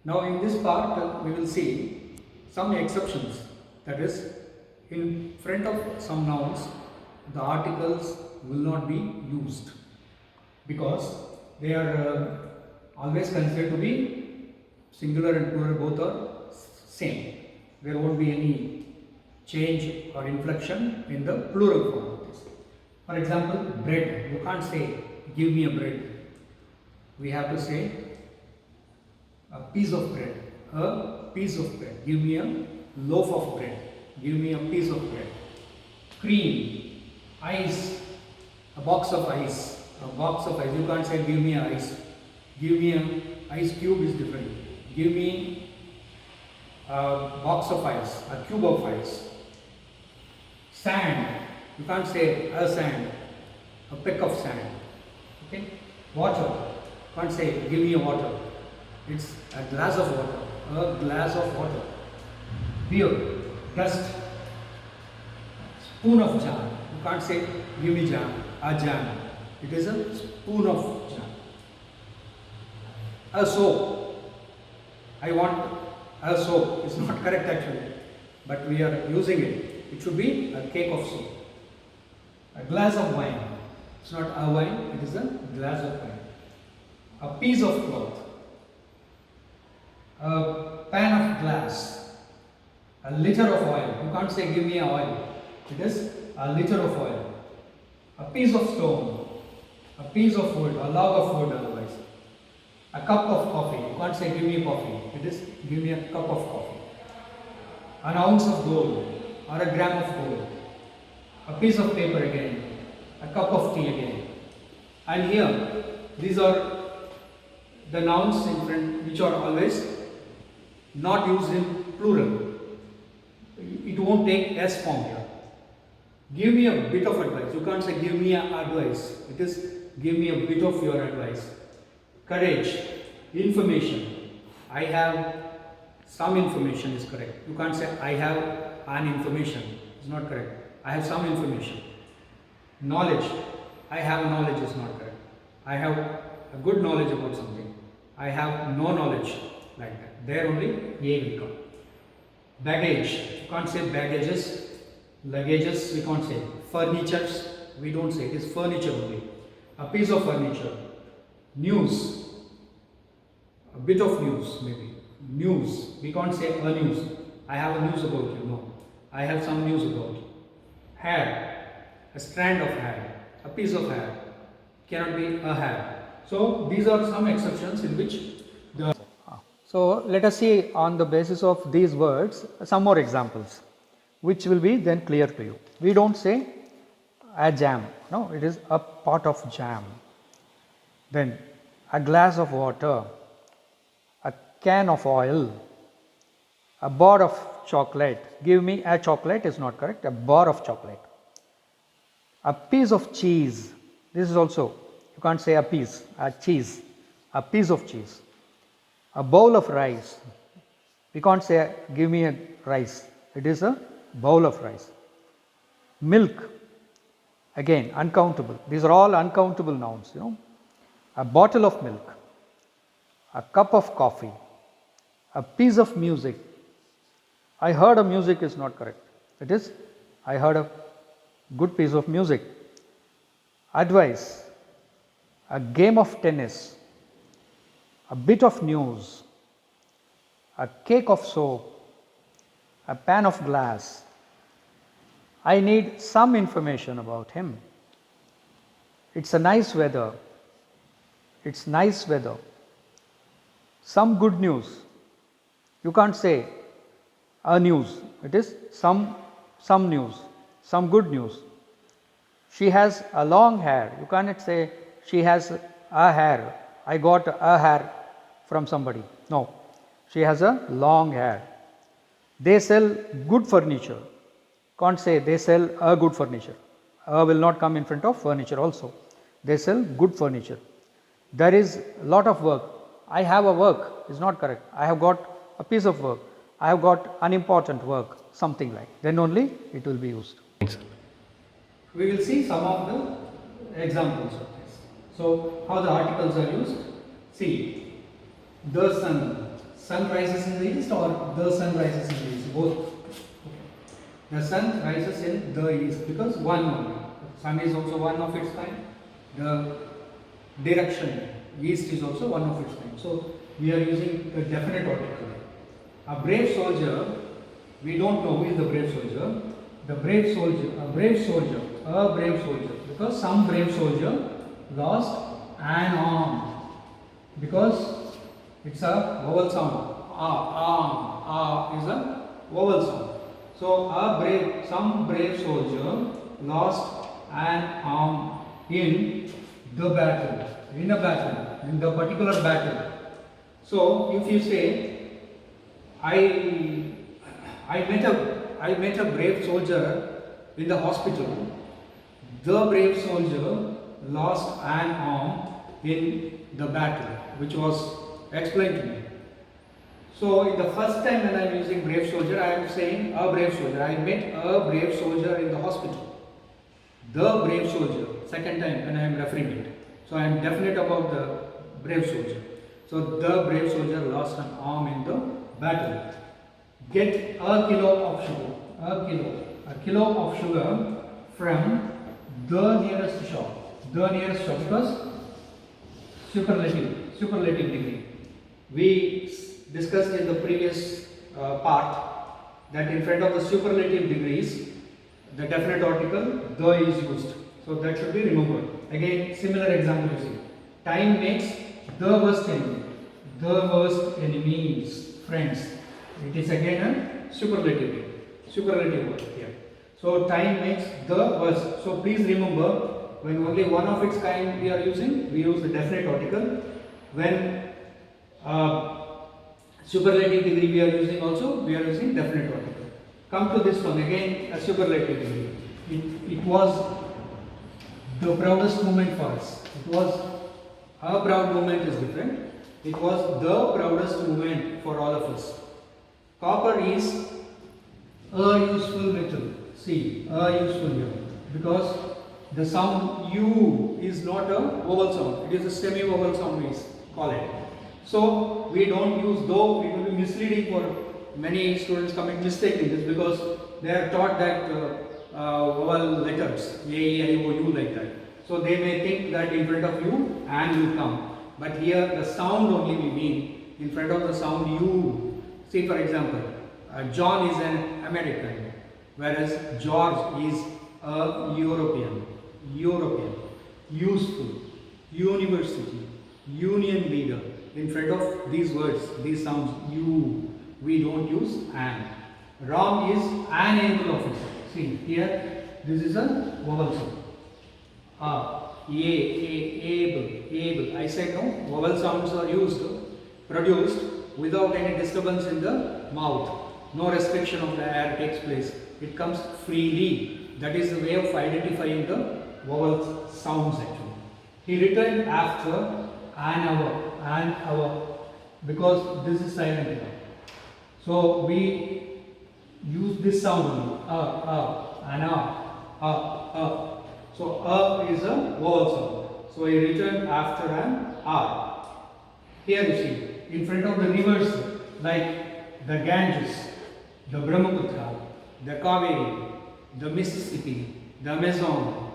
Now in this part we will see some exceptions, that is, in front of some nouns the articles will not be used because they are always considered to be singular and plural, both are same. There won't be any change or inflection in the plural form of this. For example, bread. You can't say give me a bread. We have to say a piece of bread. A piece of bread. Give me a loaf of bread. Give me a piece of bread. Cream. Ice. A box of ice. A box of ice. You can't say give me a ice. Give me a ice cube is different. Give me a box of ice. A cube of ice. Sand. You can't say a sand. A peck of sand. Okay. Water. You can't say give me a water. It's a glass of water. A glass of water. Beer. Dust. Spoon of jam. You can't say give me jam. A jam. It is a spoon of jam. A soap. I want a soap. It's not correct actually, but we are using it. It should be a cake of soap. A glass of wine. It's not a wine, it is a glass of wine. A piece of cloth. A pan of glass. A liter of oil. You can't say give me a oil. It is a liter of oil. A piece of stone. A piece of wood. A log of wood otherwise. A cup of coffee. You can't say give me coffee. It is give me a cup of coffee. An ounce of gold or a gram of gold. A piece of paper again. A cup of tea again. And here, these are the nouns in front which are always not used in plural. It won't take S form here. Give me a bit of advice. You can't say give me a advice. It is give me a bit of your advice. Courage. Information. I have some information is correct. You can't say I have an information. It's not correct. I have some information. Knowledge. I have knowledge is not correct. I have a good knowledge about something. I have no knowledge like that. There only A will come. Baggage. You can't say baggages. Luggages we can't say. Furnitures we don't say. It is furniture only. A piece of furniture. News. A bit of news maybe. News. We can't say a news. I have a news about you. No. I have some news about you. Hair. A strand of hair. A piece of hair. Cannot be a hair. So these are some exceptions in which the... So let us see on the basis of these words some more examples which will be then clear to you. We don't say a jam. No, it is a pot of jam. Then a glass of water. A can of oil. A bar of chocolate. Give me a chocolate is not correct. A bar of chocolate. A piece of cheese. This is also, you can't say a piece, a cheese. A piece of cheese. A bowl of rice. We can't say give me a rice. It is a bowl of rice. Milk. Again, uncountable. These are all uncountable nouns, you know. A bottle of milk. A cup of coffee. A piece of music. I heard a music is not correct. It is, I heard a good piece of music. Advice. A game of tennis. A bit of news. A cake of soap. A pan of glass. I need some information about him. It's a nice weather. It's nice weather. Some good news. You can't say a news. It is some news, some good news. She has a long hair. You cannot say she has a hair. I got a hair from somebody. No, she has a long hair. They sell good furniture. Can't say they sell a good furniture. A will not come in front of furniture also. They sell good furniture. There is a lot of work. I have a work is not correct. I have got a piece of work. I have got unimportant work, something like. Then only it will be used. Thanks. We will see some of the examples of this. So, how the articles are used? See, the sun, sun rises in the east or the sun rises in the east? Both. The sun rises in the east because one only. Sun is also one of its kind. The direction east is also one of its kind. So we are using a definite article. A brave soldier, we don't know who is the brave soldier. The brave soldier, a brave soldier, because some brave soldier lost an arm because it's a vowel sound. Is a vowel sound. So some brave soldier lost an arm in the battle, in the particular battle. So if you say, I met a brave soldier in the hospital. The brave soldier lost an arm in the battle, which was explained to me. So, in the first time when I am using brave soldier, I am saying a brave soldier. I met a brave soldier in the hospital. The brave soldier. Second time when I am referring it. So, I am definite about the brave soldier. So, the brave soldier lost an arm in the battle. Get a kilo of sugar. A kilo of sugar from the nearest shop. The nearest shop because superlative degree. We discussed in the previous part that in front of the superlative degrees, the definite article the is used. So that should be remembered. Again, similar example you see. Time makes the worst enemy. The worst enemies, friends. It is again a superlative word here. So time makes the worst. So please remember, when only one of its kind we are using, we use the definite article. When superlative degree we are using also, we are using definite article. Come to this one again, a superlative degree. It was the proudest moment for us. It was our proud moment is different. It was the proudest moment for all of us. Copper is a useful metal. See, a useful here because the sound U is not a vowel sound. It is a semi-vowel sound we call it. So we don't use though. It will be misleading for many students commit mistake in this because they are taught that vowel letters A, E, I, O, U like that. So they may think that in front of U and will come. But here the sound only we mean in front of the sound U. See for example, John is an American, whereas George is a European, useful, university, union leader. In front of these words, these sounds U, we don't use an. Ram is an able officer. See here, this is a vowel sound. Able. I said no, vowel sounds are produced without any disturbance in the mouth. No restriction of the air takes place. It comes freely. That is the way of identifying the vowel sounds actually. He returned after an hour because this is silent here. So we use this sound only. So is a vowel sound. So he returned after an hour. Here you see, in front of the rivers like the Ganges, the Brahmaputra, the Kaveri, the Mississippi, the Amazon,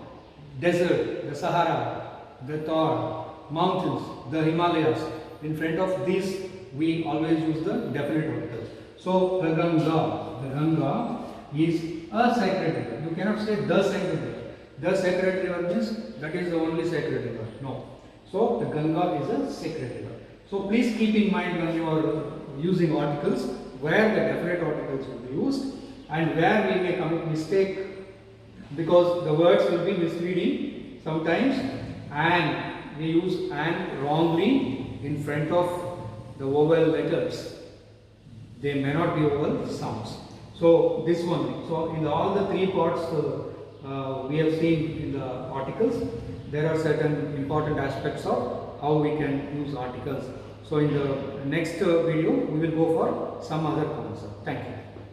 desert, the Sahara, the Thor, mountains, the Himalayas. In front of these, we always use the definite articles. So the Ganga is a sacred river. You cannot say the sacred river. The sacred river means that is the only sacred river. No. So the Ganga is a sacred river. So please keep in mind when you are using articles where the definite articles will be used and where we may commit mistake because the words will be misleading sometimes and we use and wrongly in front of the vowel letters. They may not be vowel sounds. So this one. So in all the three parts we have seen in the articles, there are certain important aspects of how we can use articles. So in the next video, we will go for some other concept. Thank you.